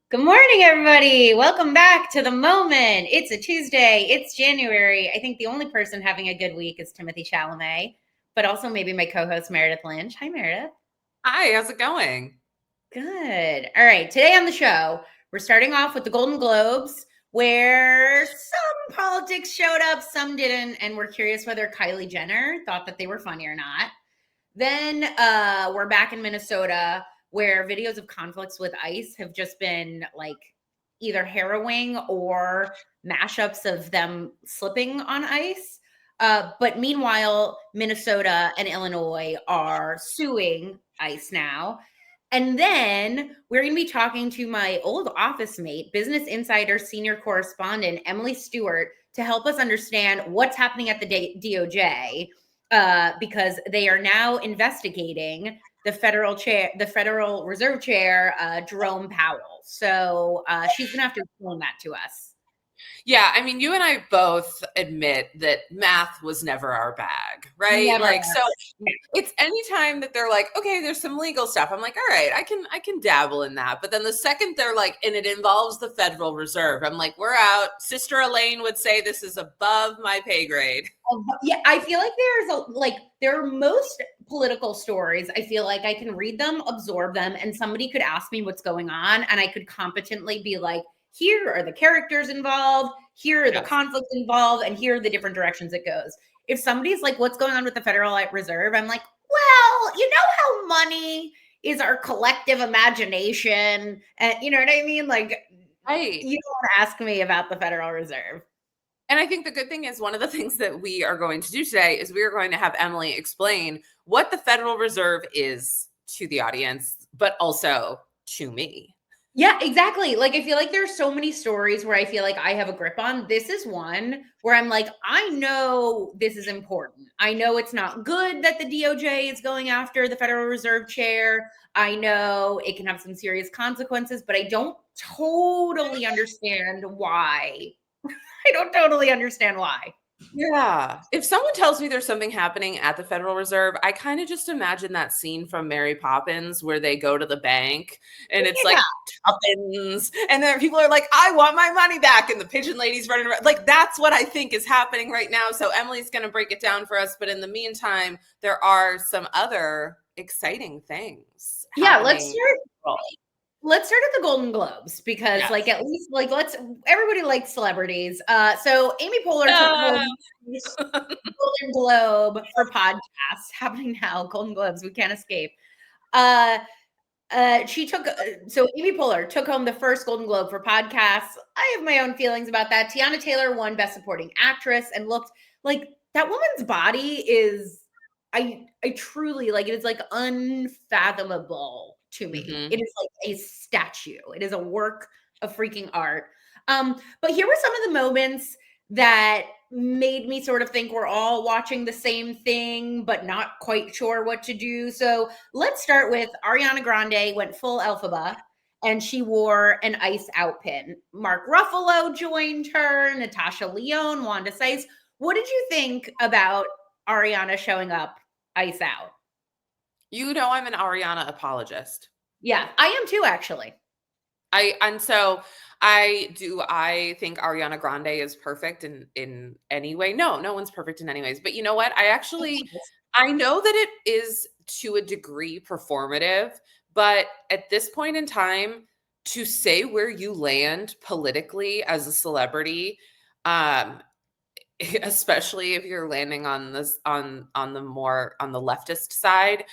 Good morning, everybody. Welcome back to The Moment. It's a Tuesday. It's January. I think the only person having a good week is Timothy Chalamet, but also maybe my co-host Meredith Lynch. Hi, Meredith. Hi, how's it going? Good. All right. Today on the show, we're starting off with the Golden Globes, where some politics showed up, some didn't, and we're curious whether Kylie Jenner thought that they were funny or not. Then we're back in Minnesota, where videos of conflicts with ICE have just been like either harrowing or mashups of them slipping on ICE. But meanwhile, Minnesota and Illinois are suing ICE now. And then we're going to be talking to my old office mate, Business Insider senior correspondent, Emily Stewart, to help us understand what's happening at the DOJ. Because they are now investigating the Federal Reserve Chair, Jerome Powell. So she's going to have to explain that to us. Yeah, I mean, you and I both admit that math was never our bag, right? Never. So it's anytime that they're like, okay, there's some legal stuff. I'm like, all right, I can dabble in that. But then the second they're like, and it involves the Federal Reserve, I'm like, we're out. Sister Elaine would say this is above my pay grade. Yeah, I feel like there are most political stories. I feel like I can read them, absorb them, and somebody could ask me what's going on, and I could competently be like, here are the characters involved, here are the conflicts involved, and here are the different directions it goes. If somebody's like, what's going on with the Federal Reserve? I'm like, well, you know how money is our collective imagination. And you know what I mean? Like, right. You don't ask me about the Federal Reserve. And I think the good thing is one of the things that we are going to do today is we are going to have Emily explain what the Federal Reserve is to the audience, but also to me. Yeah, exactly. Like, I feel like there's so many stories where I feel like I have a grip on. This is one where I'm like, I know this is important. I know it's not good that the DOJ is going after the Federal Reserve Chair. I know it can have some serious consequences, but I don't totally understand why. I don't totally understand why. Yeah. If someone tells me there's something happening at the Federal Reserve, I kind of just imagine that scene from Mary Poppins where they go to the bank and it's like Tuppence, and then people are like, I want my money back, and the pigeon lady's running around. Like, that's what I think is happening right now. So Emily's going to break it down for us. But in the meantime, there are some other exciting things. Yeah, let's start at the Golden Globes because at least everybody likes celebrities. So Amy Poehler took home Golden Globe for podcasts happening now. Golden Globes, we can't escape. So Amy Poehler took home the first Golden Globe for podcasts. I have my own feelings about that. Tiana Taylor won Best Supporting Actress and looked like that woman's body is I truly like it is like unfathomable to me. Mm-hmm. It is like a statue. It is a work of freaking art. But here were some of the moments that made me sort of think we're all watching the same thing, but not quite sure what to do. So let's start with Ariana Grande went full Elphaba and she wore an ICE out pin. Mark Ruffalo joined her, Natasha Lyonne, Wanda Sykes. What did you think about Ariana showing up ICE out? You know, I'm an Ariana apologist. Yeah, I am too, actually. I think Ariana Grande is perfect in any way. No one's perfect in any ways. But you know what? I know that it is to a degree performative, but at this point in time, to say where you land politically as a celebrity, especially if you're landing on this on the leftist side,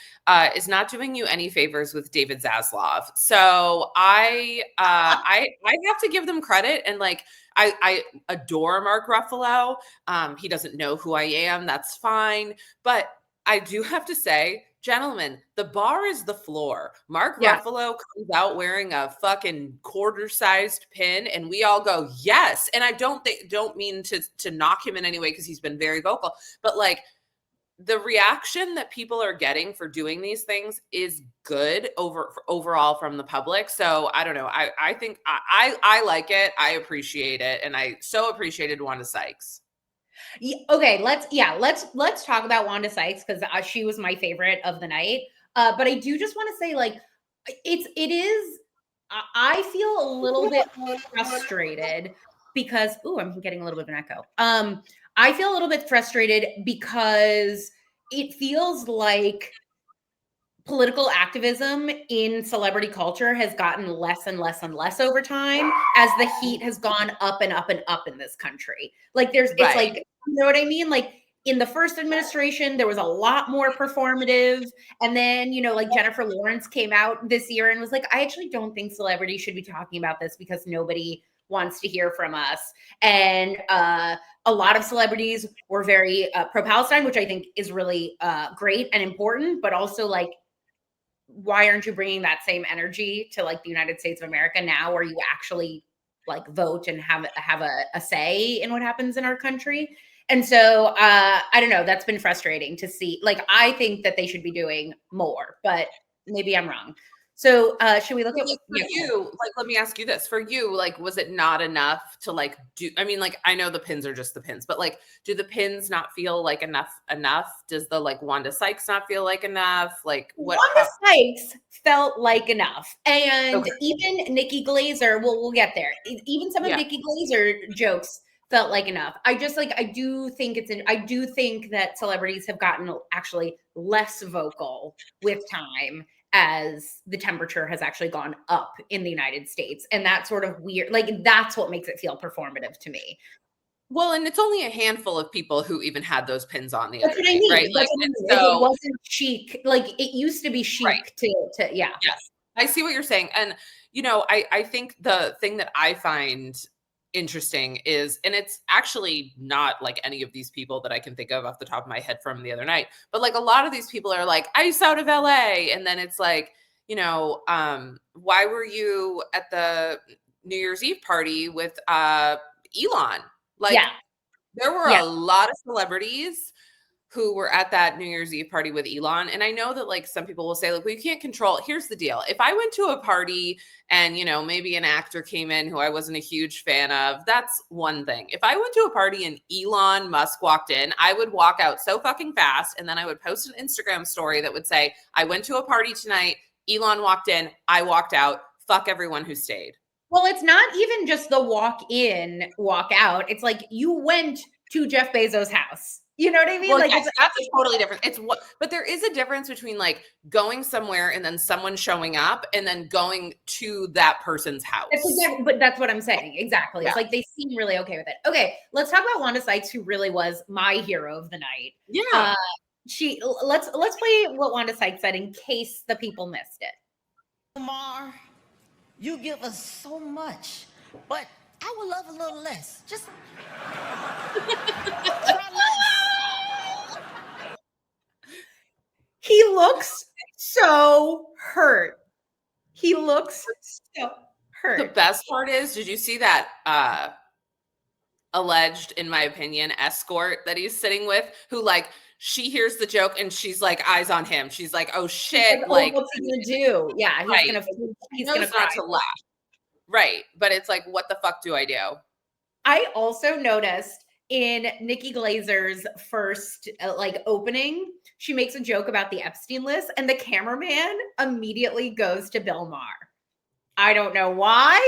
is not doing you any favors with David Zaslav. So I have to give them credit, and like I adore Mark Ruffalo. He doesn't know who I am. That's fine, but I do have to say, gentlemen, the bar is the floor. Mark Ruffalo comes out wearing a fucking quarter-sized pin, and we all go, yes. And I don't mean to knock him in any way because he's been very vocal, but like the reaction that people are getting for doing these things is good overall from the public. So I don't know. I think I like it. I appreciate it, and I so appreciated Wanda Sykes. Okay, let's talk about Wanda Sykes because she was my favorite of the night. But I do just want to say, like, it is. I feel a little bit frustrated because, I'm getting a little bit of an echo. I feel a little bit frustrated because it feels like political activism in celebrity culture has gotten less and less and less over time as the heat has gone up and up and up in this country. Like it's like, you know what I mean? Like in the first administration, there was a lot more performative. And then, like Jennifer Lawrence came out this year and was like, I actually don't think celebrities should be talking about this because nobody wants to hear from us. And a lot of celebrities were very pro-Palestine, which I think is really great and important, but also like, why aren't you bringing that same energy to like the United States of America now, where you actually like vote and have a say in what happens in our country? And so I don't know, that's been frustrating to see. Like, I think that they should be doing more, but maybe I'm wrong. So should we look at for you? Like, let me ask you this: for you, like, was it not enough to like do? I mean, like, I know the pins are just the pins, but like, do the pins not feel like enough? Does the like Wanda Sykes not feel like enough? Like, what? Wanda Sykes felt like enough, and even Nikki Glazer. We'll get there. Even some of Nikki Glazer jokes felt like enough. I just like, I do think that celebrities have gotten actually less vocal with time as the temperature has actually gone up in the United States. And that's sort of weird. Like, that's what makes it feel performative to me. Well, and it's only a handful of people who even had those pins on the That's other what I day, mean. right? That's Like, what I mean. so It wasn't chic. Like, it used to be chic to yeah. Yes, I see what you're saying. And, I think the thing that I find interesting is, and it's actually not like any of these people that I can think of off the top of my head from the other night, but like a lot of these people are like, ice out of LA. And then it's like, why were you at the New Year's Eve party with Elon? Like, there were a lot of celebrities who were at that New Year's Eve party with Elon. And I know that like some people will say, like, well, you can't control. Here's the deal. If I went to a party and, maybe an actor came in who I wasn't a huge fan of, that's one thing. If I went to a party and Elon Musk walked in, I would walk out so fucking fast. And then I would post an Instagram story that would say, I went to a party tonight. Elon walked in. I walked out. Fuck everyone who stayed. Well, it's not even just the walk in, walk out. It's like you went to Jeff Bezos' house. You know what I mean? Well, like, yes, that's a totally different. But there is a difference between like going somewhere and then someone showing up and then going to that person's house. But that's what I'm saying. Exactly. Yeah. It's like they seem really okay with it. Okay, let's talk about Wanda Sykes, who really was my hero of the night. Yeah. Let's play what Wanda Sykes said in case the people missed it. Omar, you give us so much, but I would love a little less. Just try less. He looks so hurt. He looks so hurt. The best part is, did you see that alleged, in my opinion, escort that he's sitting with, who like, she hears the joke and she's like, eyes on him. She's like, oh shit. Like, what's he gonna do? Yeah, he's gonna not to laugh. Right. But it's like, what the fuck do I do? I also noticed in Nikki Glazer's first opening, she makes a joke about the Epstein list and the cameraman immediately goes to Bill Maher. I don't know why.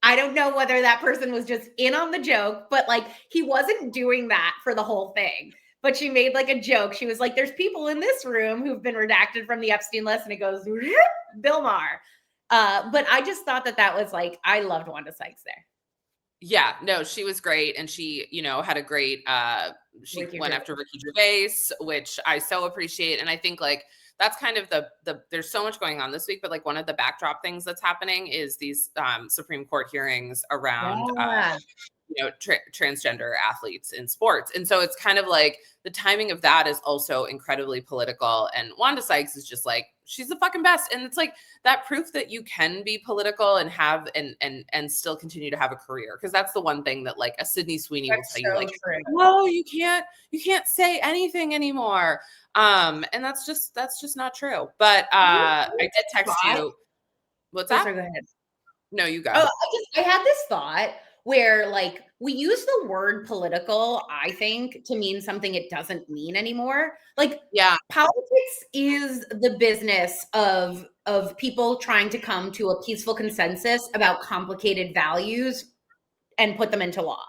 I don't know whether that person was just in on the joke, but like he wasn't doing that for the whole thing. But she made like a joke. She was like, there's people in this room who've been redacted from the Epstein list. And it goes, Bill Maher. But I just thought that was like, I loved Wanda Sykes there. Yeah, no, she was great. And she, had a great, she went after Ricky Gervais, which I so appreciate. And I think like, that's kind of there's so much going on this week, but like one of the backdrop things that's happening is these Supreme Court hearings around, transgender athletes in sports. And so it's kind of like the timing of that is also incredibly political. And Wanda Sykes is just like, she's the fucking best. And it's like that proof that you can be political and have and still continue to have a career. Cause that's the one thing that like a Sydney Sweeney will tell you, like, whoa, you can't say anything anymore. And that's just not true. But I did text you. What's that? Go ahead. No, you go. Oh, I had this thought, where like we use the word political, I think, to mean something it doesn't mean anymore. Like, Yeah. politics is the business of people trying to come to a peaceful consensus about complicated values and put them into law.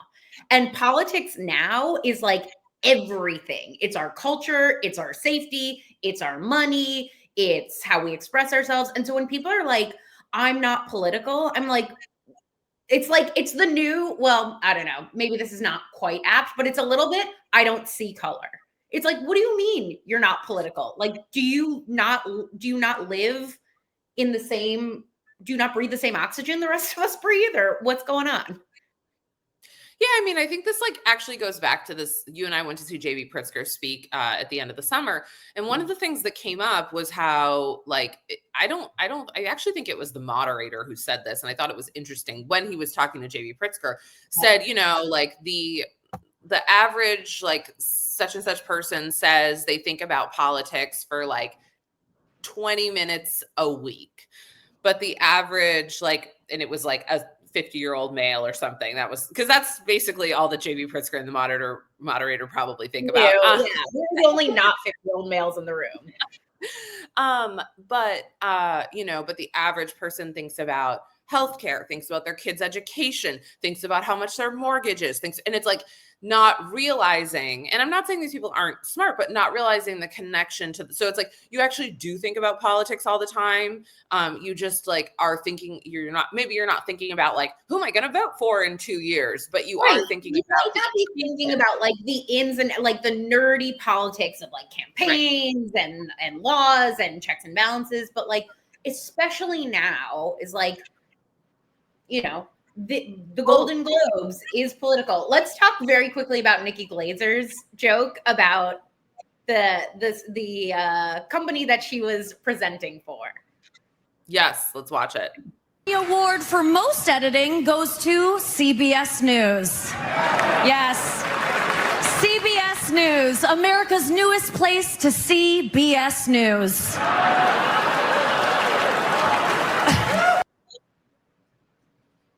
And politics now is like everything. It's our culture, it's our safety, it's our money, it's how we express ourselves. And so when people are like, I'm not political, I'm like, it's the new, well, I don't know, maybe this is not quite apt, but it's a little bit, I don't see color. It's like, what do you mean you're not political? Like, do you not live in the same, do you not breathe the same oxygen the rest of us breathe, or what's going on? Yeah, I mean, I think this like actually goes back to this. You and I went to see JB Pritzker speak at the end of the summer, and one of the things that came up was how like I actually think it was the moderator who said this, and I thought it was interesting when he was talking to JB Pritzker. Said, you know, like the average like such and such person says they think about politics for like 20 minutes a week, but the average like, and it was like a 50-year-old male or something. That was because that's basically all that JB Pritzker and the moderator probably think about. Yeah, we're the only not 50-year-old males in the room. But the average person thinks about healthcare, thinks about their kids' education, thinks about how much their mortgage is, and it's like not realizing, and I'm not saying these people aren't smart, but not realizing the connection to so it's like you actually do think about politics all the time. You just like are thinking you're not thinking about like who am I going to vote for in 2 years, but you are thinking you might not be thinking about like the ins and like the nerdy politics of like campaigns and laws and checks and balances, but like especially now is like, you know, the Golden Globes is political. Let's talk very quickly about Nikki Glazer's joke about the company that she was presenting for. Yes, let's watch it. The award for most editing goes to CBS News. Yes. CBS News, America's newest place to see BS News.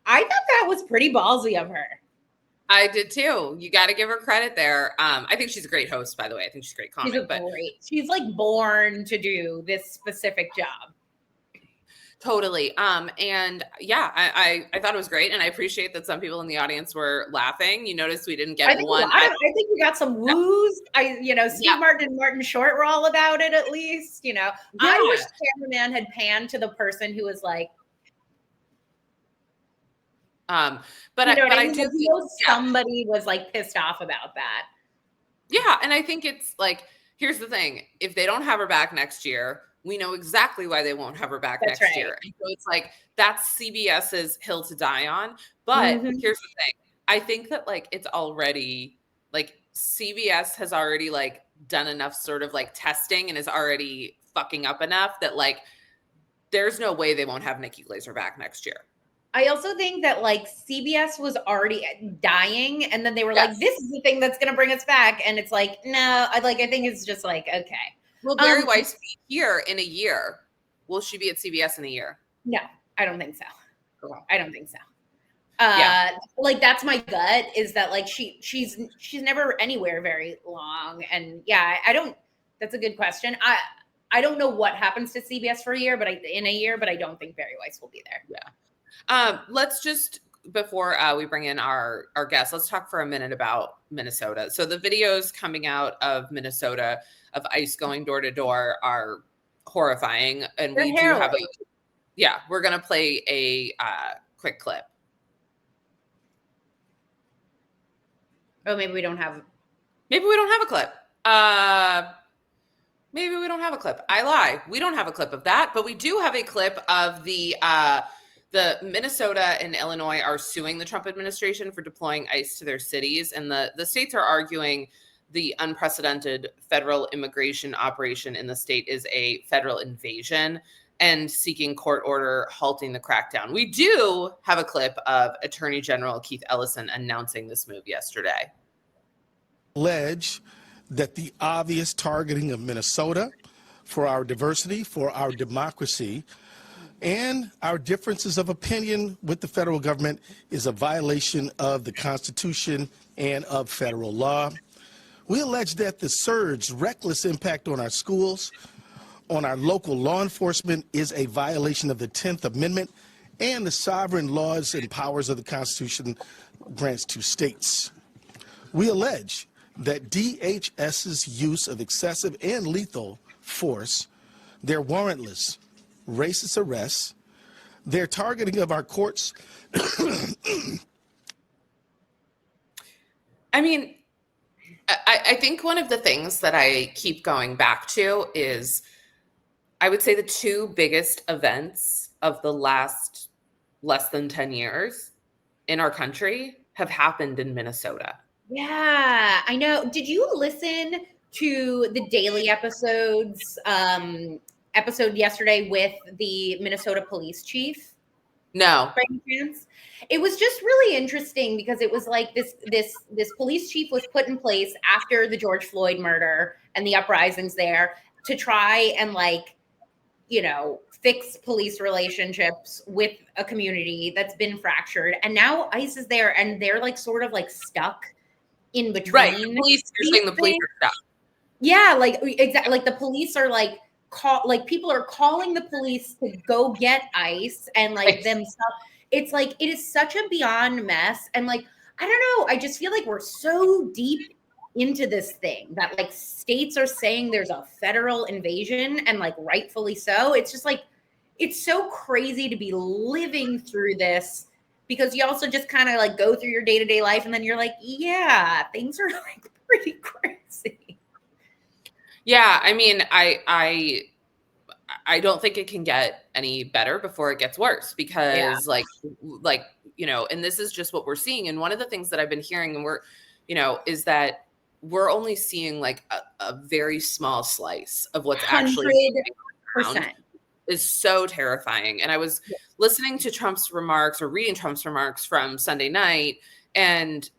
I thought that was pretty ballsy of her. I did too. You got to give her credit there. I think she's a great host, by the way. I think she's a great comic. She's like born to do this specific job. Totally. And yeah, I thought it was great. And I appreciate that some people in the audience were laughing. You noticed we didn't get one. I think we got some woos. Steve Martin and Martin Short were all about it, at least. I wish the cameraman had panned to the person who was like, I do think somebody was like pissed off about that. Yeah. And I think it's like, here's the thing. If they don't have her back next year, we know exactly why they won't have her back next year. And so it's like, that's CBS's hill to die on. But here's the thing. I think that like, it's already like CBS has already like done enough sort of like testing and is already fucking up enough that like, there's no way they won't have Nikki Glaser back next year. I also think that like CBS was already dying, and then they were like, "This is the thing that's going to bring us back," and it's like, no, I think it's just like, okay. Will Bari Weiss be here in a year? Will she be at CBS in a year? No, I don't think so. Okay. I don't think so. Like that's my gut is that like she's never anywhere very long, and that's a good question. I don't know what happens to CBS for a year, but I don't think Bari Weiss will be there. Yeah. Let's just, before we bring in our guests, let's talk for a minute about Minnesota. So the videos coming out of Minnesota of ICE going door to door are horrifying. And we're going to play a quick clip. Oh, maybe we don't have a clip. Maybe we don't have a clip. I lie. We don't have a clip of that, but we do have a clip of the Minnesota and Illinois are suing the Trump administration for deploying ICE to their cities. And the states are arguing the unprecedented federal immigration operation in the state is a federal invasion and seeking court order halting the crackdown. We do have a clip of Attorney General Keith Ellison announcing this move yesterday. Allege that the obvious targeting of Minnesota for our diversity, for our democracy, and our differences of opinion with the federal government is a violation of the Constitution and of federal law. We allege that the surge's reckless impact on our schools, on our local law enforcement, is a violation of the 10th Amendment and the sovereign laws and powers of the Constitution grants to states. We allege that DHS's use of excessive and lethal force, their warrantless, racist arrests, their targeting of our courts. I mean, I think one of the things that I keep going back to is, I would say the two biggest events of the last less than 10 years in our country have happened in Minnesota. Yeah, I know. Did you listen to the daily episode yesterday with the Minnesota police chief? No. By any chance? It was just really interesting because it was like this police chief was put in place after the George Floyd murder and the uprisings there to try and fix police relationships with a community that's been fractured. And now ICE is there and they're sort of stuck in between. Right. The police, you're saying the police are stuck. Yeah, exactly. The police are people are calling the police to go get ICE and themselves. It's it is such a beyond mess. And I don't know, I just feel like we're so deep into this thing that states are saying there's a federal invasion, and rightfully so. It's just it's so crazy to be living through this, because you also just kind of go through your day-to-day life and then you're yeah, things are pretty crazy. Yeah, I mean, I don't think it can get any better before it gets worse, because and this is just what we're seeing. And one of the things that I've been hearing, and is that we're only seeing a very small slice of what's actually 100%. Is so terrifying. And I was listening to Trump's remarks, or reading Trump's remarks from Sunday night, and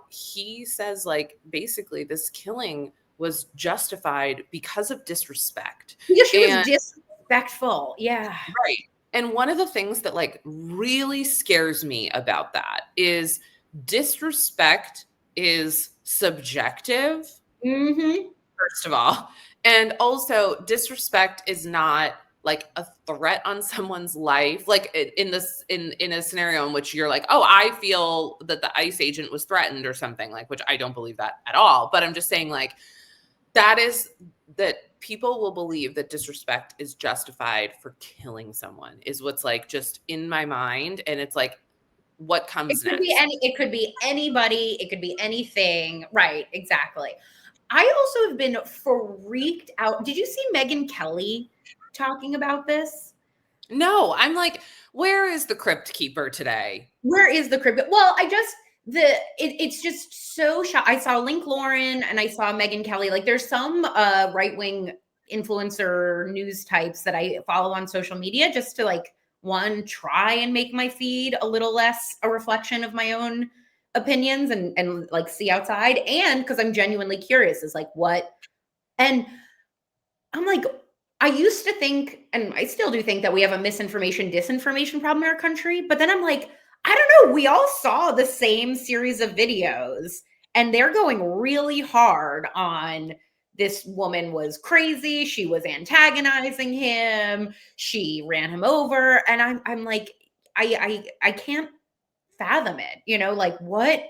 he says basically this killing was justified because of disrespect. Because she was disrespectful. Yeah. Right. And one of the things that really scares me about that is disrespect is subjective. Mm-hmm. First of all. And also disrespect is not a threat on someone's life. In a scenario in which you're oh, I feel that the ICE agent was threatened or something, which I don't believe that at all. But I'm just saying that people will believe that disrespect is justified for killing someone is what's just in my mind. And it's what comes next? It could be anybody. It could be anything. Right. Exactly. I also have been freaked out. Did you see Megyn Kelly talking about this? No, I'm where is the crypt keeper today? Where is the crypt? Well, it's just so I saw Link Lauren and I saw Megyn Kelly. There's some right-wing influencer news types that I follow on social media just to one, try and make my feed a little less a reflection of my own opinions and see outside, and because I'm genuinely curious is what. And I'm I used to think, and I still do think, that we have a misinformation, disinformation problem in our country. But then I'm I don't know, we all saw the same series of videos and they're going really hard on this woman was crazy. She was antagonizing him. She ran him over. And I'm I can't fathom it, what,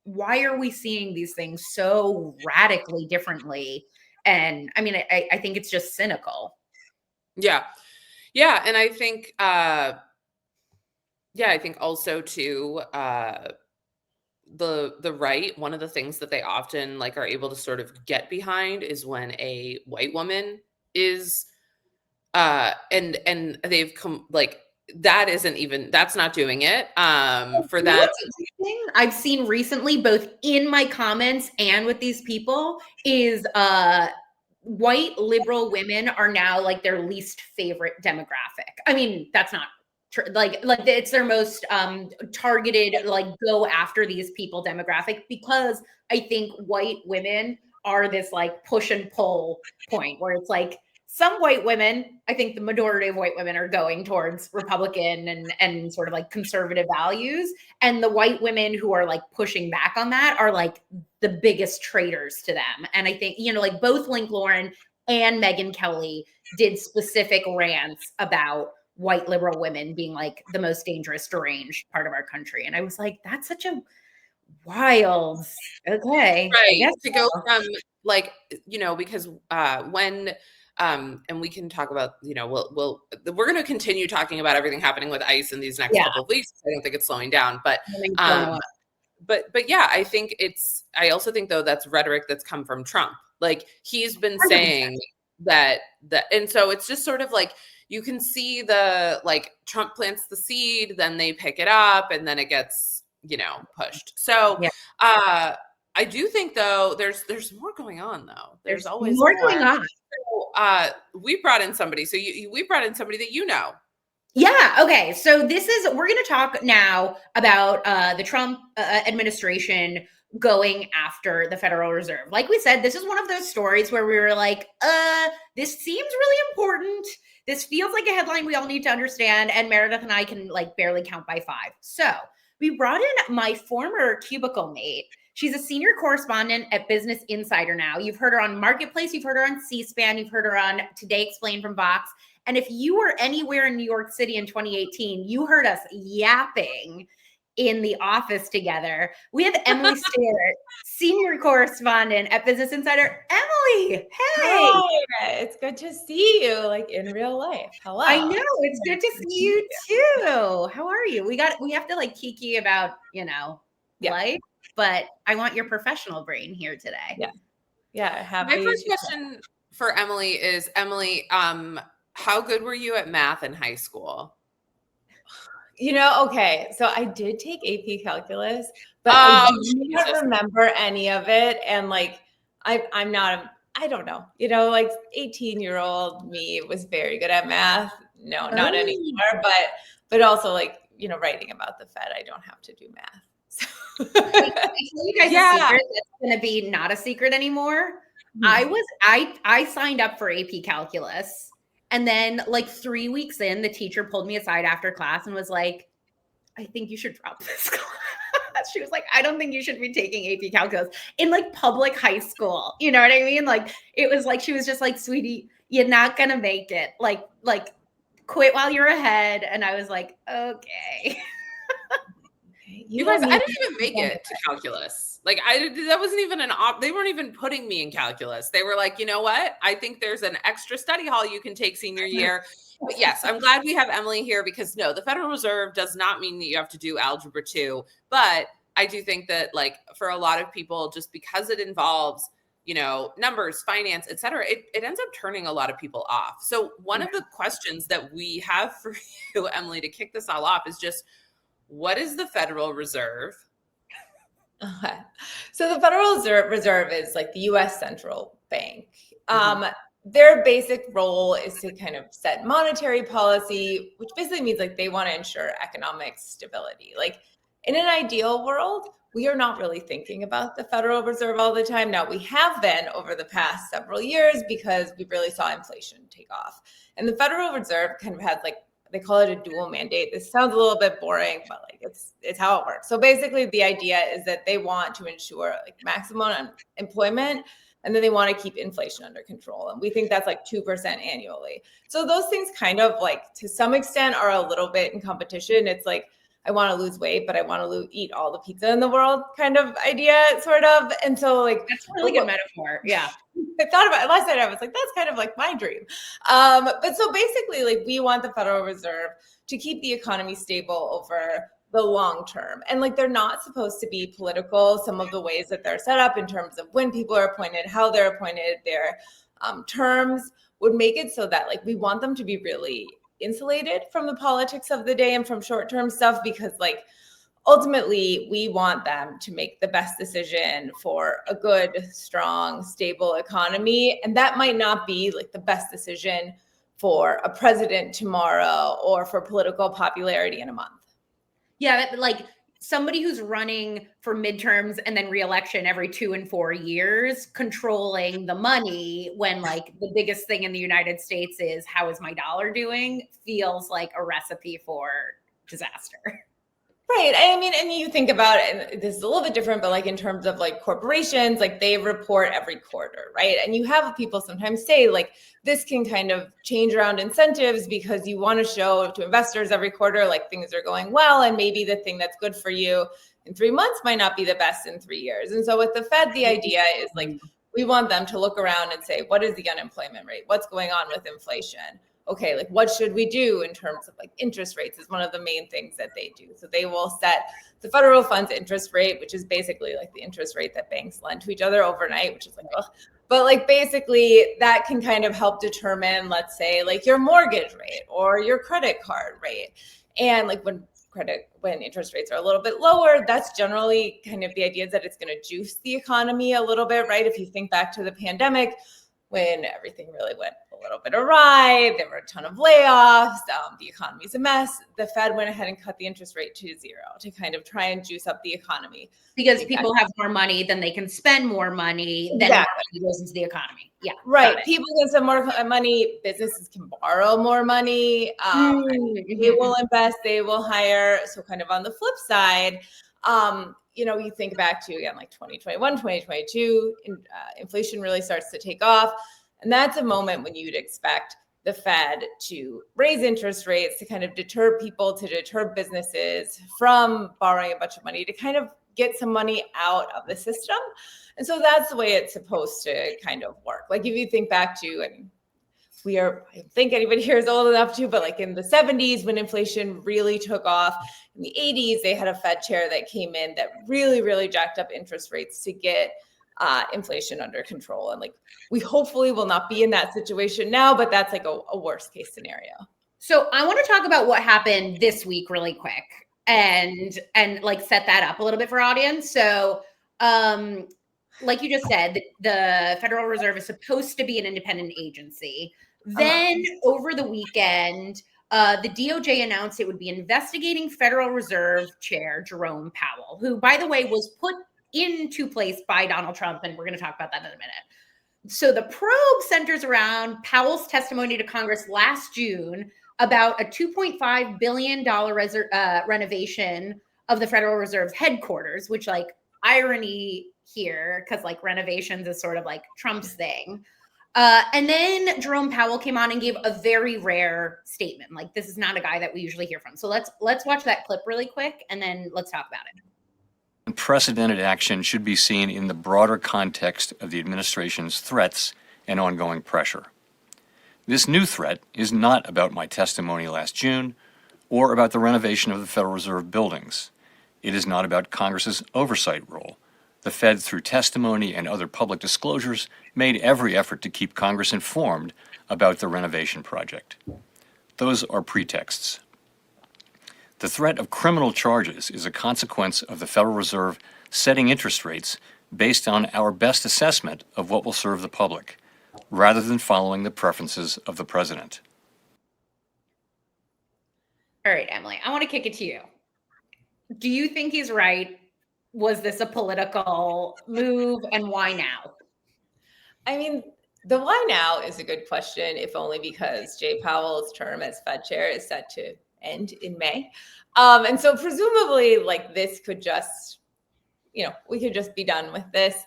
why are we seeing these things so radically differently? And I mean, I think it's just cynical. Yeah. Yeah. And I think, I think also too, the right, one of the things that they often are able to sort of get behind is when a white woman is, and they've come that's not doing it. For that. I've seen recently, both in my comments and with these people, is white liberal women are now their least favorite demographic. I mean, that's not true. It's their most targeted, go after these people demographic, because I think white women are this push and pull point where it's some white women, I think the majority of white women are going towards Republican and sort of like conservative values. And the white women who are like pushing back on that are like the biggest traitors to them. And I think, like both Link Lauren and Megyn Kelly did specific rants about white liberal women being like the most dangerous, deranged part of our country. And I was like, that's such a wild, okay. Right. To go from like, because when and we can talk about, we're going to continue talking about everything happening with ICE in these next couple of weeks. I don't think it's slowing down, but yeah, I also think though that's rhetoric that's come from Trump. Like he's been saying that, and so it's just sort of like, you can see Trump plants the seed, then they pick it up and then it gets, pushed. So, I do think though, there's more going on though. There's always more going on. So, we brought in somebody. So we brought in somebody that you know. Yeah. Okay. So we're going to talk now about the Trump administration going after the Federal Reserve. Like we said, this is one of those stories where we were like, this seems really important. This feels like a headline we all need to understand. And Meredith and I can like barely count by 5. So we brought in my former cubicle mate. She's a senior correspondent at Business Insider now. You've heard her on Marketplace. You've heard her on C-SPAN. You've heard her on Today Explained from Vox. And if you were anywhere in New York City in 2018, you heard us yapping in the office together. We have Emily Stewart, senior correspondent at Business Insider. Emily, hey. Hi, it's good to see you like in real life. Hello. I know, it's good to see you too. How are you? We have to like kiki about, life, but I want your professional brain here today. Yeah. My first question for Emily is, how good were you at math in high school? Okay, so I did take AP calculus, but I don't remember any of it. And like, I'm not, I don't know, like 18-year-old me was very good at math. No, not anymore, but also like, writing about the Fed, I don't have to do math. So. I tell you guys a secret that's going to be not a secret anymore. I signed up for AP calculus. And then like 3 weeks in, the teacher pulled me aside after class and was like, I think you should drop this class. She was like, I don't think you should be taking AP calculus in like public high school. You know what I mean? Like, it was like, she was just like, sweetie, you're not going to make it. Like quit while you're ahead. And I was like, okay. You guys, I didn't even make it to calculus. Like that wasn't even they weren't even putting me in calculus. They were like, you know what? I think there's an extra study hall you can take senior year. But yes, I'm glad we have Emily here because no, the Federal Reserve does not mean that you have to do algebra 2. But I do think that like for a lot of people, just because it involves, numbers, finance, et cetera, it ends up turning a lot of people off. So one of the questions that we have for you, Emily, to kick this all off is just, what is the Federal Reserve? Okay. So the Federal Reserve is like the U.S. central bank. Their basic role is to kind of set monetary policy, which basically means like they want to ensure economic stability. Like in an ideal world, we are not really thinking about the Federal Reserve all the time. Now we have been over the past several years because we really saw inflation take off. And the Federal Reserve kind of has like, they call it a dual mandate. This sounds a little bit boring, but like it's how it works. So basically the idea is that they want to ensure like maximum employment, and then they want to keep inflation under control. And we think that's like 2% annually. So those things kind of like to some extent are a little bit in competition. It's like, I want to lose weight, but I want to eat all the pizza in the world kind of idea, sort of. And so like, that's a really good metaphor. Yeah. I thought about it last night. I was like, that's kind of like my dream. But so basically like we want the Federal Reserve to keep the economy stable over the long term. And like, they're not supposed to be political. Some of the ways that they're set up in terms of when people are appointed, how they're appointed, their terms would make it so that like, we want them to be really insulated from the politics of the day and from short-term stuff, because like ultimately we want them to make the best decision for a good, strong, stable economy. And that might not be like the best decision for a president tomorrow or for political popularity in a month. Yeah, like somebody who's running for midterms and then reelection every 2 and 4 years, controlling the money when like the biggest thing in the United States is how is my dollar doing, feels like a recipe for disaster. Right. I mean, and you think about it, and this is a little bit different, but like in terms of like corporations, like they report every quarter, right? And you have people sometimes say like this can kind of change around incentives because you want to show to investors every quarter like things are going well, and maybe the thing that's good for you in 3 months might not be the best in 3 years. And so with the Fed, the idea is like we want them to look around and say, what is the unemployment rate? What's going on with inflation? Okay, like what should we do in terms of like interest rates is one of the main things that they do. So they will set the federal funds interest rate, which is basically like the interest rate that banks lend to each other overnight, which is like, ugh. But like basically that can kind of help determine, let's say, like your mortgage rate or your credit card rate. And like when interest rates are a little bit lower, that's generally kind of the idea that it's going to juice the economy a little bit, right? If you think back to the pandemic, when everything really went a little bit awry, there were a ton of layoffs, the economy's a mess, the Fed went ahead and cut the interest rate to 0 to kind of try and juice up the economy. Because people have more money, then they can spend more money, then more money goes into the economy. Yeah. Right. People can spend more money, businesses can borrow more money, they will invest, they will hire. So kind of on the flip side, you know, you think back to, again, like 2021, 2022, inflation really starts to take off. And that's a moment when you'd expect the Fed to raise interest rates to kind of deter people, to deter businesses from borrowing a bunch of money, to kind of get some money out of the system. And so that's the way it's supposed to kind of work. Like if you think back to, and I don't think anybody here is old enough to, but like in the 70s when inflation really took off, in the 80s, they had a Fed chair that came in that really, really jacked up interest rates to get inflation under control. And like, we hopefully will not be in that situation now, but that's like a worst case scenario. So I want to talk about what happened this week really quick and like set that up a little bit for audience. So, like you just said, the Federal Reserve is supposed to be an independent agency. Then over the weekend, the DOJ announced it would be investigating Federal Reserve Chair Jerome Powell, who, by the way, was put into place by Donald Trump. And we're going to talk about that in a minute. So the probe centers around Powell's testimony to Congress last June about a $2.5 billion renovation of the Federal Reserve's headquarters, which, like, irony here, because like renovations is sort of like Trump's thing. And then Jerome Powell came on and gave a very rare statement. Like, this is not a guy that we usually hear from. So let's watch that clip really quick, and then let's talk about it. Unprecedented action should be seen in the broader context of the administration's threats and ongoing pressure. This new threat is not about my testimony last June or about the renovation of the Federal Reserve buildings. It is not about Congress's oversight role. The Fed, through testimony and other public disclosures, made every effort to keep Congress informed about the renovation project. Those are pretexts. The threat of criminal charges is a consequence of the Federal Reserve setting interest rates based on our best assessment of what will serve the public, rather than following the preferences of the president. All right, Emily, I want to kick it to you. Do you think he's right? Was this a political move, and why now? I mean, the why now is a good question, if only because Jay Powell's term as Fed chair is set to end in May. And so presumably, like, this could just, we could just be done with this.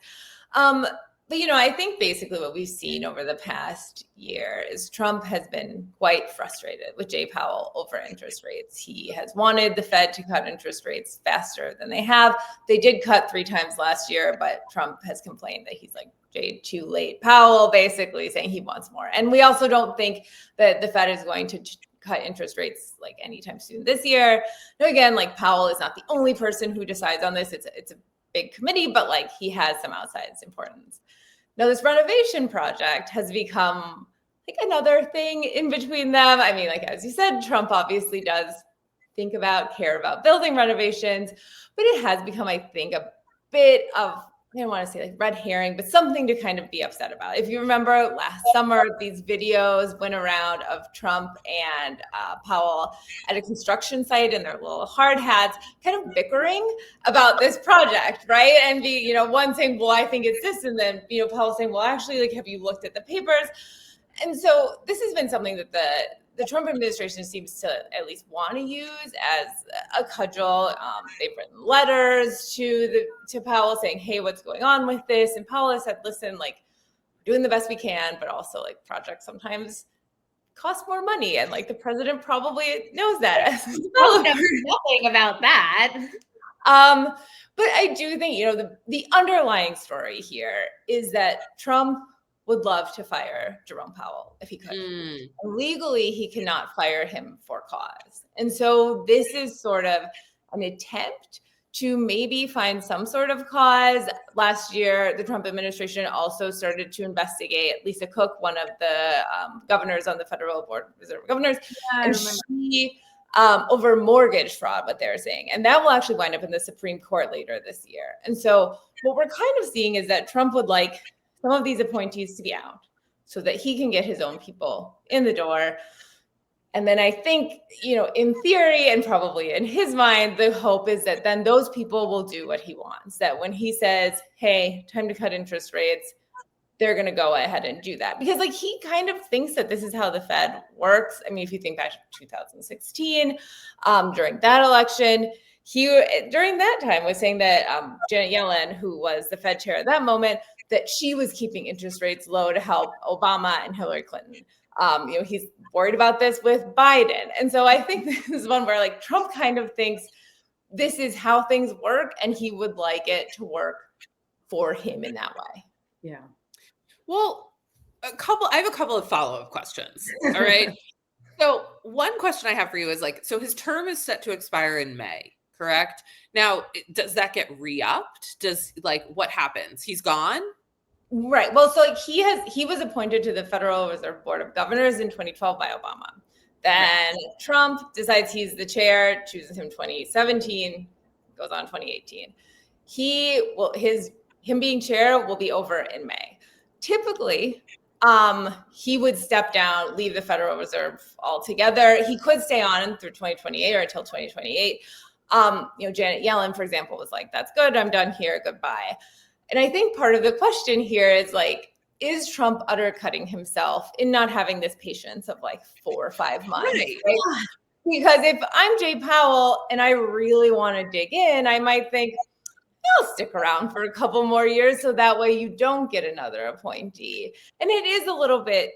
But, I think basically what we've seen over the past year is Trump has been quite frustrated with Jay Powell over interest rates. He has wanted the Fed to cut interest rates faster than they have. They did cut 3 times last year, but Trump has complained that he's like, Jay, too late. Powell basically saying he wants more. And we also don't think that the Fed is going to cut interest rates like anytime soon this year. Now, again, like Powell is not the only person who decides on this. It's a big committee, but like he has some outsized importance. Now, this renovation project has become like another thing in between them. I mean, like, as you said, Trump obviously does care about building renovations, but it has become, I think, a bit of I don't want to say like red herring, but something to kind of be upset about. If you remember last summer, these videos went around of Trump and Powell at a construction site in their little hard hats, kind of bickering about this project, right? And one saying, well, I think it's this. And then, Powell saying, well, actually, like, have you looked at the papers? And so this has been something that the Trump administration seems to at least want to use as a cudgel. They've written letters to Powell saying, hey, what's going on with this? And Powell has said, listen, like, doing the best we can, but also like projects sometimes cost more money. And like the president probably knows that as well. I've never heard nothing about that. But I do think, the underlying story here is that Trump would love to fire Jerome Powell if he could. Legally, he cannot fire him for cause. And so this is sort of an attempt to maybe find some sort of cause. Last year, the Trump administration also started to investigate Lisa Cook, one of the governors on the Federal Board of Reserve Governors, and she over mortgage fraud, what they're saying. And that will actually wind up in the Supreme Court later this year. And so what we're kind of seeing is that Trump would like some of these appointees to be out so that he can get his own people in the door. And then I think, in theory and probably in his mind, the hope is that then those people will do what he wants, that when he says, hey, time to cut interest rates, they're going to go ahead and do that. Because like he kind of thinks that this is how the Fed works. I mean, if you think back to 2016, during that election, he, during that time, was saying that Janet Yellen, who was the Fed chair at that moment, that she was keeping interest rates low to help Obama and Hillary Clinton. He's worried about this with Biden. And so I think this is one where like Trump kind of thinks this is how things work and he would like it to work for him in that way. Yeah. Well, I have a couple of follow-up questions. All right. So one question I have for you is like, so his term is set to expire in May, correct? Now, does that get re-upped? What happens? He's gone? Right. Well, so like he was appointed to the Federal Reserve Board of Governors in 2012 by Obama. Then Trump decides he's the chair, chooses him 2017, goes on 2018. Him being chair will be over in May. Typically, he would step down, leave the Federal Reserve altogether. He could stay on through 2028 or until 2028. Janet Yellen, for example, was like, that's good. I'm done here. Goodbye. And I think part of the question here is like, is Trump undercutting himself in not having this patience of like 4 or 5 months? Right? Because if I'm Jay Powell and I really want to dig in, I might think, I'll stick around for a couple more years so that way you don't get another appointee. And it is a little bit,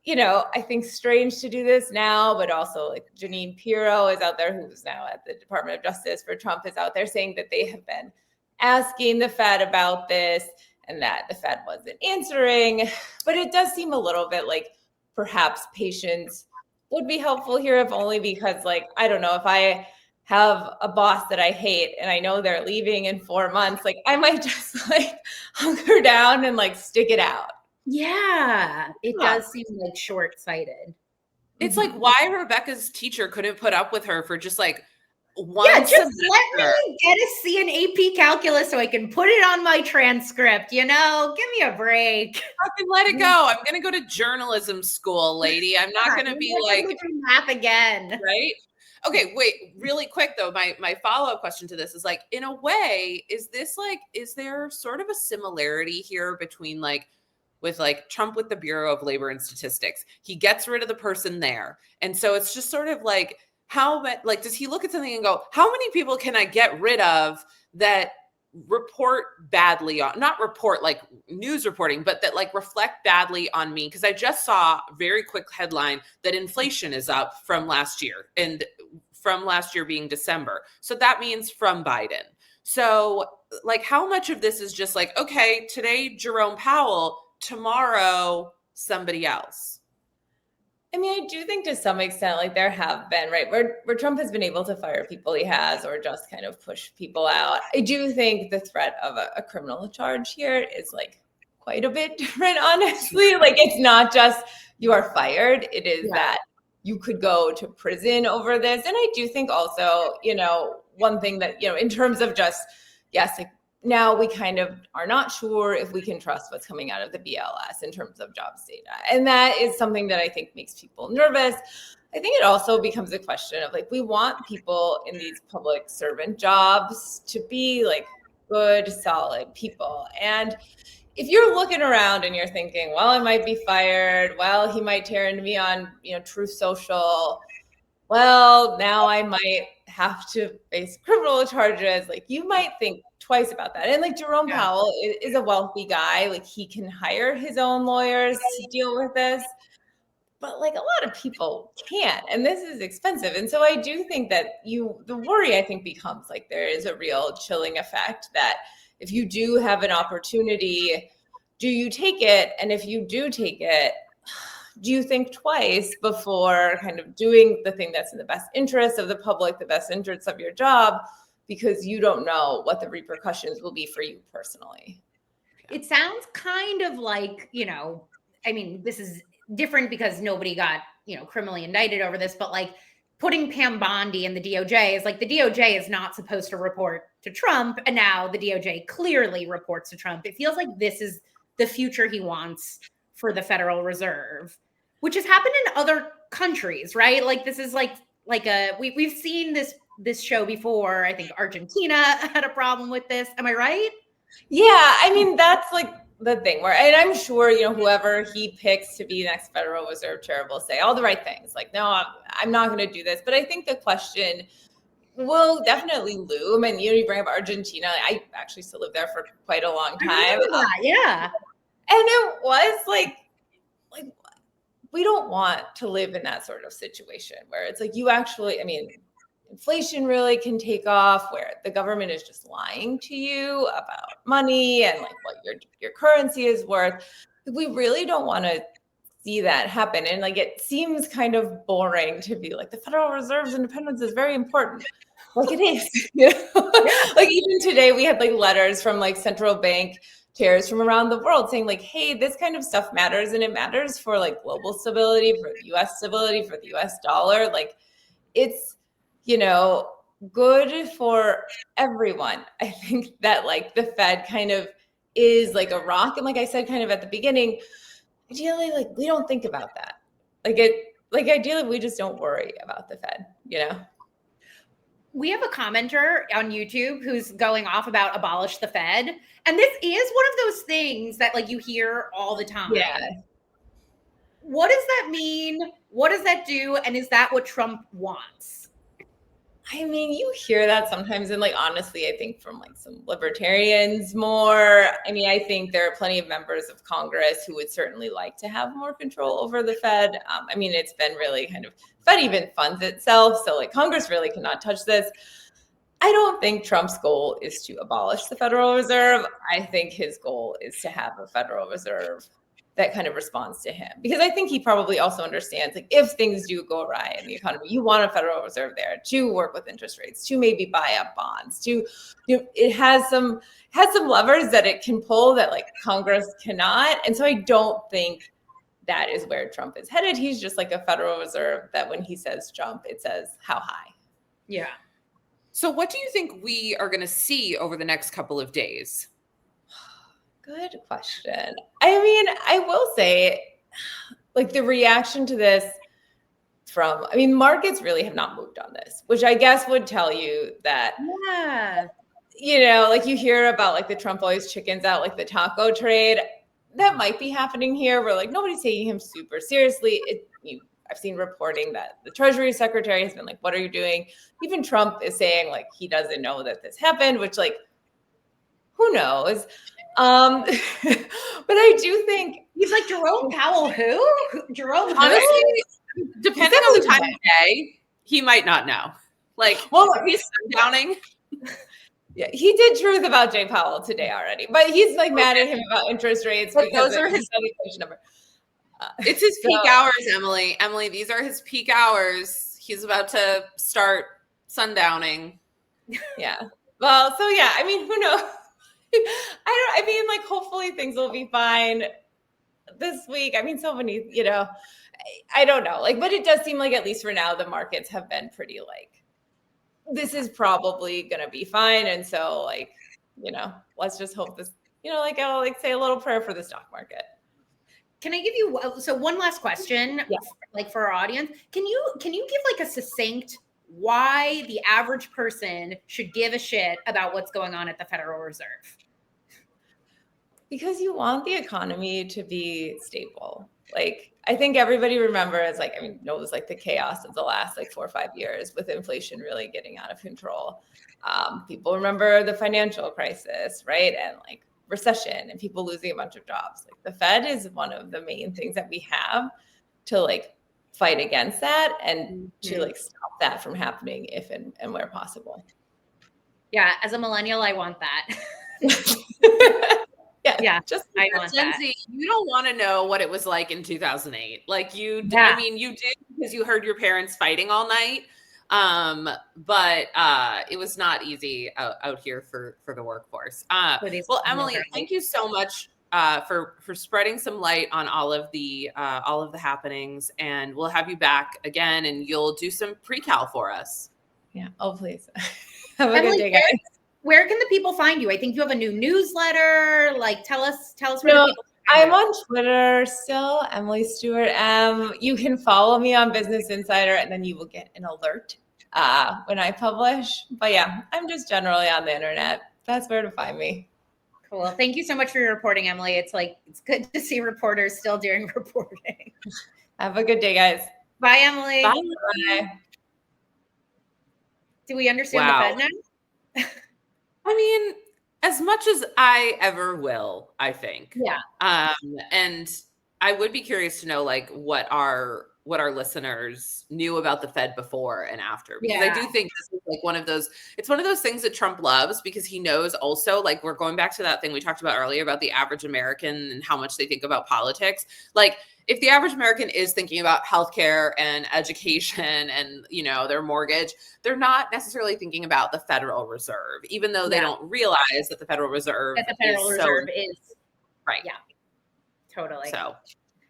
I think strange to do this now, but also like Janine Pirro is out there, who's now at the Department of Justice for Trump, is out there saying that they have been asking the Fed about this and that the Fed wasn't answering. But it does seem a little bit like perhaps patience would be helpful here, if only because like, I don't know, if I have a boss that I hate and I know they're leaving in 4 months, like I might just like hunker down and like stick it out. Yeah, it does seem like short-sighted. It's like why Rebecca's teacher couldn't put up with her for just like one just semester. let me get a C in AP calculus so I can put it on my transcript, give me a break. Fucking let it go. I'm going to go to journalism school, lady. I'm not going to be like math again. Right? Okay, wait, really quick though, my follow-up question to this is like, in a way, is there sort of a similarity here between with Trump with the Bureau of Labor and Statistics? He gets rid of the person there. And so it's just sort of like, does he look at something and go, how many people can I get rid of that report badly on, not report like news reporting, but that like reflect badly on me? Because I just saw a very quick headline that inflation is up from last year, and from last year being December. So that means from Biden. So like how much of this is just like, okay, today Jerome Powell, tomorrow somebody else? I mean, I do think to some extent, like there have been, right, where Trump has been able to fire people he has or just kind of push people out. I do think the threat of a criminal charge here is like quite a bit different, honestly. Like it's not just you are fired. It is that you could go to prison over this. And I do think also, one thing that, in terms of just, yes, like now we kind of are not sure if we can trust what's coming out of the BLS in terms of jobs data. And that is something that I think makes people nervous. I think it also becomes a question of like, we want people in these public servant jobs to be like good, solid people. And if you're looking around and you're thinking, well, I might be fired, well, he might tear into me on, Truth Social, well, now I might have to face criminal charges. Like, you might think twice about that. And like Jerome Powell is a wealthy guy. Like, he can hire his own lawyers to deal with this. But like a lot of people can't, and this is expensive. And so I do think that the worry I think becomes like there is a real chilling effect that if you do have an opportunity, do you take it? And if you do take it, do you think twice before kind of doing the thing that's in the best interest of the public, the best interest of your job, because you don't know what the repercussions will be for you personally? It sounds kind of like, this is different because nobody got, criminally indicted over this, but like putting Pam Bondi in the DOJ is like the DOJ is not supposed to report to Trump, and now the DOJ clearly reports to Trump. It feels like this is the future he wants for the Federal Reserve, which has happened in other countries, right? Like this is we've seen this show before. I think Argentina had a problem with this. Am I right? Yeah, I mean, that's like the thing where, and I'm sure, whoever he picks to be next Federal Reserve chair will say all the right things. Like, no, I'm not going to do this. But I think the question will definitely loom. And, you bring up Argentina. I actually still lived there for quite a long time. Yeah. And it was like, we don't want to live in that sort of situation where it's like you actually, inflation really can take off where the government is just lying to you about money and like what your currency is worth. We really don't want to see that happen. And like, it seems kind of boring to be like, the Federal Reserve's independence is very important. Like it is, like even today we had like letters from like central bank chairs from around the world saying like, hey, this kind of stuff matters, and it matters for like global stability, for the US stability, for the US dollar. Like it's, good for everyone. I think that like the Fed kind of is like a rock. And like I said, kind of at the beginning, ideally, like we don't think about that. Ideally, we just don't worry about the Fed, We have a commenter on YouTube who's going off about abolish the Fed. And this is one of those things that like you hear all the time. Yeah. What does that mean? What does that do? And is that what Trump wants? I mean, you hear that sometimes, and like honestly, I think from like some libertarians more. I think there are plenty of members of Congress who would certainly like to have more control over the Fed. It's been really kind of, Fed even funds itself, so like Congress really cannot touch this. I don't think Trump's goal is to abolish the Federal Reserve. I think his goal is to have a Federal Reserve that kind of responds to him, because I think he probably also understands like if things do go awry in the economy, you want a Federal Reserve there to work with interest rates, to maybe buy up bonds, to it has some levers that it can pull that like Congress cannot. And so I don't think that is where Trump is headed. He's just like a Federal Reserve that when he says jump, it says how high. Yeah. So what do you think we are going to see over the next couple of days? Good question. I will say, like the reaction to this markets really have not moved on this, which I guess would tell you that, like you hear about like the Trump always chickens out, like the taco trade. That might be happening here where like nobody's taking him super seriously. I've seen reporting that the Treasury Secretary has been like, what are you doing? Even Trump is saying like he doesn't know that this happened, which like, who knows? But I do think he's like Jerome Powell. Who? Jerome? Honestly, depending on the time of day, he might not know. Like, well, he's sundowning. Yeah, he did truth about Jay Powell today already, but he's like mad at him about interest rates because those are his inflation number. It's his peak hours, Emily. Emily, these are his peak hours. He's about to start sundowning. Yeah. Well, so yeah, who knows? Hopefully things will be fine this week. So many, I don't know. But it does seem like at least for now, the markets have been pretty this is probably going to be fine. And so let's just hope this, like I'll say a little prayer for the stock market. Can I give you one last question? Yeah. Like for our audience, can you give like a succinct why the average person should give a shit about what's going on at the Federal Reserve? Because you want the economy to be stable. Like, I think everybody remembers, knows the chaos of the last 4 or 5 years with inflation really getting out of control. People remember the financial crisis, right? And recession and people losing a bunch of jobs. The Fed is one of the main things that we have to fight against that and to stop that from happening if and where possible. Yeah, as a millennial, I want that. Yeah, just I want Gen that. Z, you don't want to know what it was like in 2008. You did because you heard your parents fighting all night. But it was not easy out here for the workforce. Well, Emily, thank you so much for spreading some light on all of the happenings, and we'll have you back again, and you'll do some pre-cal for us. Yeah. Oh, please. Have a good day, guys. Where can the people find you? I think you have a new newsletter. Tell us where the people can I'm on Twitter still, Emily Stewart. You can follow me on Business Insider, and then you will get an alert when I publish. But yeah, I'm just generally on the internet. That's where to find me. Cool. Thank you so much for your reporting, Emily. It's good to see reporters still doing reporting. Have a good day, guys. Bye, Emily. Bye. Do we understand the Fed now? I mean, as much as I ever will, I think. Yeah. And I would be curious to know what our listeners knew about the Fed before and after, because I do think this is one of those things that Trump loves, because he knows also, we're going back to that thing we talked about earlier about the average American and how much they think about politics. If the average American is thinking about healthcare and education and, their mortgage, they're not necessarily thinking about the Federal Reserve, even though they don't realize that the Federal Reserve is right. Yeah, totally. So,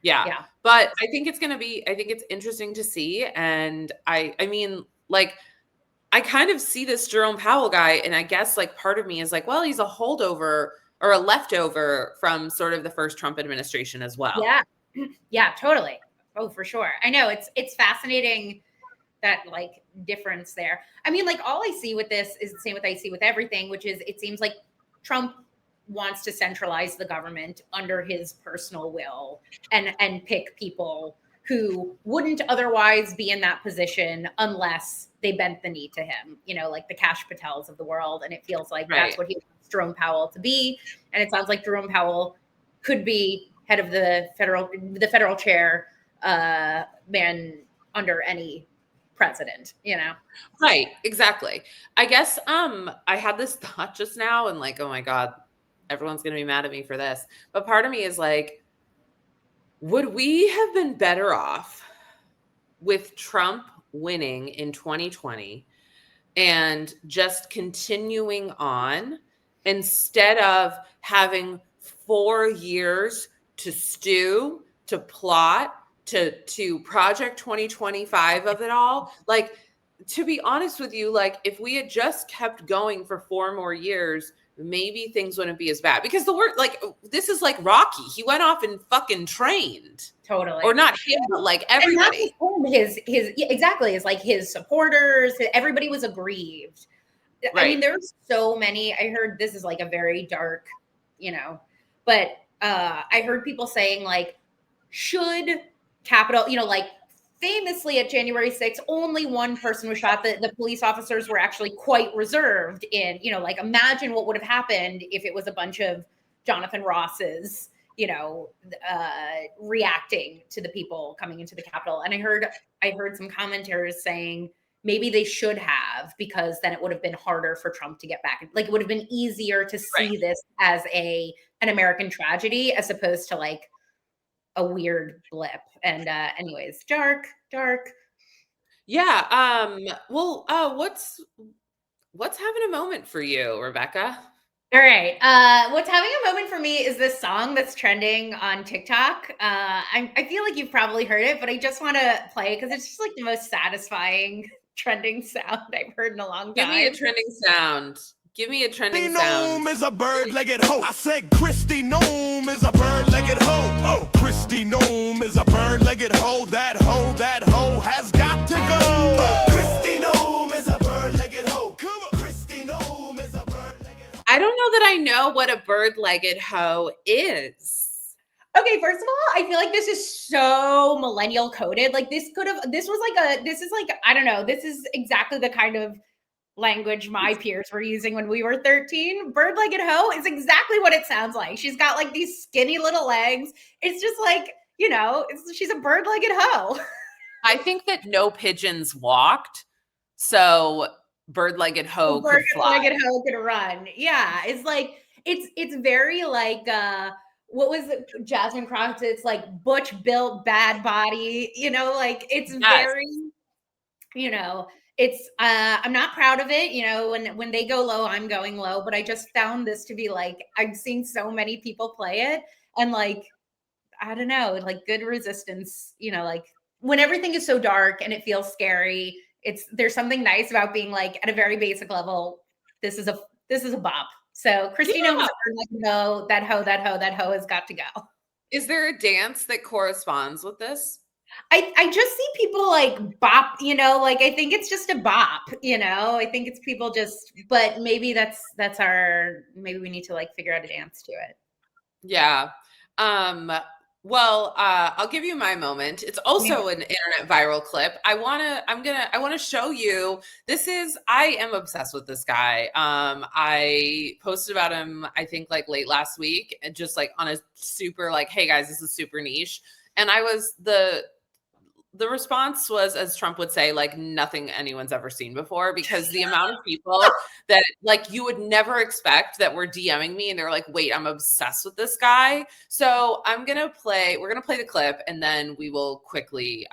yeah. But I think it's interesting to see. And I mean, I kind of see this Jerome Powell guy, and I guess part of me is well, he's a holdover or a leftover from sort of the first Trump administration as well. Yeah, totally. Oh, for sure. I know it's fascinating that difference there. I mean, all I see with this is the same what I see with everything, which is it seems like Trump wants to centralize the government under his personal will and pick people who wouldn't otherwise be in that position unless they bent the knee to him, the Kash Patels of the world. And it feels like that's what he wants Jerome Powell to be. And it sounds like Jerome Powell could be head of the federal chair man under any president, Right, exactly. I guess I had this thought just now, and oh my God, everyone's gonna be mad at me for this. But part of me is would we have been better off with Trump winning in 2020 and just continuing on instead of having 4 years to stew, to plot, to Project 2025 of it all? To be honest with you, if we had just kept going for 4 more years, maybe things wouldn't be as bad, because the word this is Rocky. He went off and fucking trained. Totally. Or not him, but everybody. His exactly is his supporters. Everybody was aggrieved. Right. I mean, there's so many. I heard this is a very dark, but I heard people saying should Capitol, famously at January 6th, only one person was shot. The police officers were actually quite reserved in, imagine what would have happened if it was a bunch of Jonathan Rosses, reacting to the people coming into the Capitol. And I heard some commenters saying maybe they should have, because then it would have been harder for Trump to get back. It would have been easier to see this as an American tragedy as opposed to a weird blip. And anyways, dark. Yeah. Well, what's having a moment for you, Rebecca? All right. What's having a moment for me is this song that's trending on TikTok. I feel like you've probably heard it, but I just want to play it because it's just the most satisfying trending sound I've heard in a long time. Give me a trending sound. Give me a trending Christy sound. Noem is a bird-legged hoe. I said Christy Noem is a bird-legged hoe. Oh, Christy Noem is a bird-legged hoe. That hoe has got to go. Christy Noem is a bird-legged hoe. Come on. Christy Noem is a bird-legged hoe. I don't know that I know what a bird-legged hoe is. Okay, first of all, I feel like this is so millennial coded. Like this is like, I don't know, this is exactly the kind of language my peers were using when we were 13. Bird-legged hoe is exactly what it sounds like. She's got like these skinny little legs. It's just like, she's a bird-legged hoe. I think that no pigeons walked, so bird-legged hoe could fly. Bird-legged hoe could run. Yeah, it's like it's very like what was it? Jasmine Croft? It's like butch built, bad body. Like it's very, it's I'm not proud of it. When they go low, I'm going low. But I just found this to be like I've seen so many people play it, and like I don't know, like good resistance. Like when everything is so dark and it feels scary, there's something nice about being like at a very basic level. This is a bop. So Christina was like, no, that hoe has got to go. Is there a dance that corresponds with this? I just see people like bop, like I think it's just a bop, I think it's people just, but maybe maybe we need to like figure out a dance to it. Yeah. Well, I'll give you my moment. It's also an internet viral clip. I want to show you. I am obsessed with this guy. I posted about him, I think like late last week, and just like on a super like, hey guys, this is super niche. And the response was, as Trump would say, like nothing anyone's ever seen before, because the amount of people that like you would never expect that were DMing me and they're like, wait, I'm obsessed with this guy. So we're going to play the clip and then we will quickly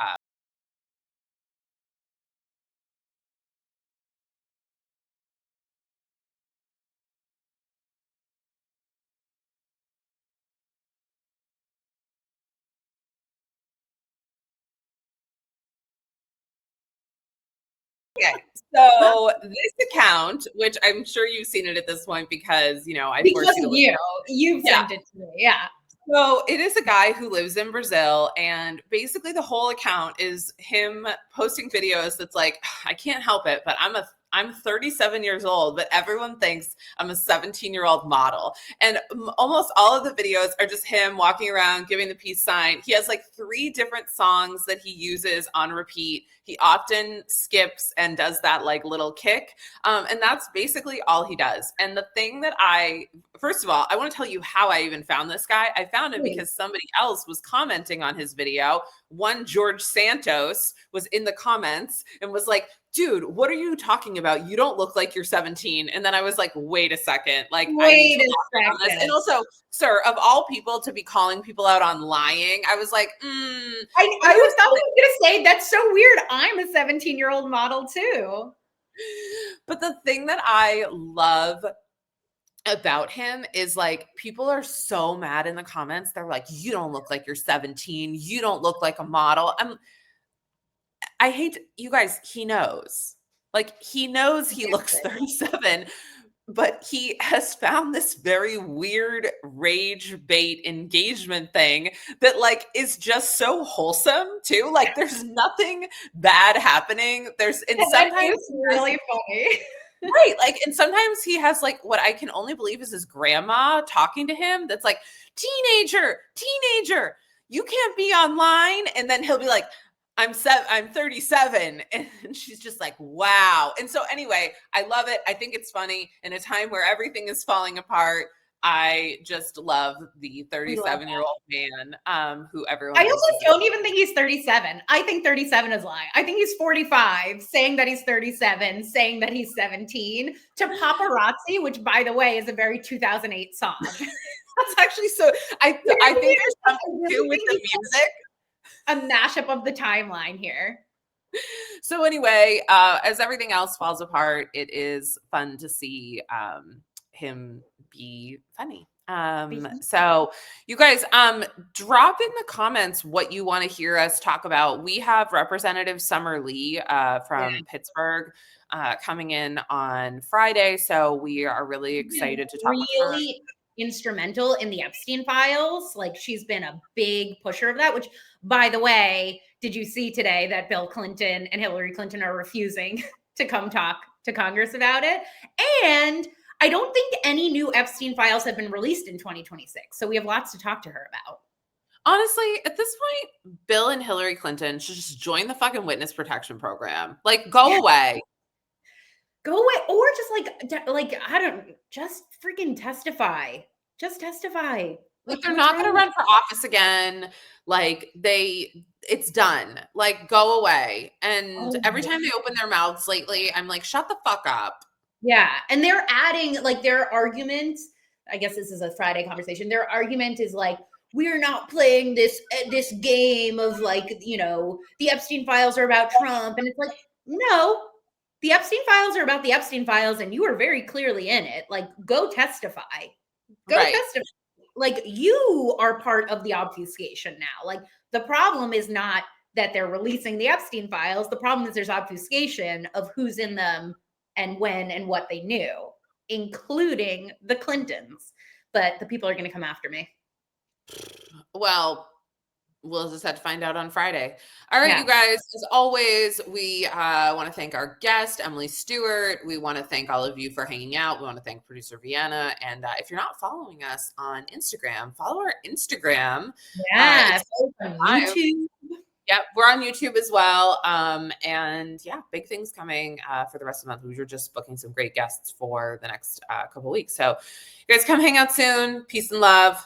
Okay, so this account, which I'm sure you've seen it at this point because, You've sent it to me. Yeah. So it is a guy who lives in Brazil, and basically the whole account is him posting videos that's like, I can't help it, but I'm 37 years old, but everyone thinks I'm a 17-year-old model. And almost all of the videos are just him walking around giving the peace sign. He has like 3 different songs that he uses on repeat. He often skips and does that like little kick. And that's basically all he does. And the thing that first of all, I want to tell you how I even found this guy. I found him because somebody else was commenting on his video. One George Santos was in the comments and was like, dude, what are you talking about? You don't look like you're 17. And then I was like, wait a second. Like, wait a second. And also, sir, of all people to be calling people out on lying, I was like, I was going to say, that's so weird. I'm a 17-year-old model too. But the thing that I love about him is like people are so mad in the comments. They're like, you don't look like you're 17. You don't look like a model. I hate you guys. He knows, like he knows he looks 37, but he has found this very weird rage bait engagement thing that like is just so wholesome too. Like there's nothing bad happening. Sometimes really funny. Right. Like, and sometimes he has like what I can only believe is his grandma talking to him. That's like, teenager, you can't be online. And then he'll be like, I'm 37. And she's just like, wow. And so anyway, I love it. I think it's funny in a time where everything is falling apart. I just love the 37-year-old man who everyone. I also don't even think he's 37. I think 37 is lying. I think he's 45, saying that he's 37, saying that he's 17 to Paparazzi, which by the way is a very 2008 song. That's actually so. I think there's something to do with the music. A mashup of the timeline here. So anyway, as everything else falls apart, it is fun to see him be funny. So you guys, drop in the comments what you want to hear us talk about. We have Representative Summer Lee from Pittsburgh coming in on Friday. So we are really excited to talk with her. Really instrumental in the Epstein files. Like, she's been a big pusher of that, which, by the way, did you see today that Bill Clinton and Hillary Clinton are refusing to come talk to Congress about it? And I don't think any new Epstein files have been released in 2026. So we have lots to talk to her about. Honestly, at this point, Bill and Hillary Clinton should just join the fucking witness protection program. Like, go away. Go away. Or just I don't, just freaking testify. Just testify. Like, they're not going to run for office again. Like, it's done. Like, go away. And every time they open their mouths lately, I'm like, shut the fuck up. Yeah. And they're adding, like, their argument, I guess this is a Friday conversation. Their argument is like, we're not playing this game of, like, you know, the Epstein files are about Trump. And it's like, no, the Epstein files are about the Epstein files, and you are very clearly in it. Like, go testify. Go testify. Like, you are part of the obfuscation now. Like, the problem is not that they're releasing the Epstein files. The problem is there's obfuscation of who's in them and when and what they knew, including the Clintons. But the people are going to come after me. Well, we'll just have to find out on Friday. All right, you guys, as always, we want to thank our guest, Emily Stewart. We want to thank all of you for hanging out. We want to thank producer Vienna. And if you're not following us on Instagram, follow our Instagram. Yeah, YouTube. Yep, we're on YouTube as well. And yeah, big things coming for the rest of the month. We were just booking some great guests for the next couple weeks. So you guys come hang out soon. Peace and love.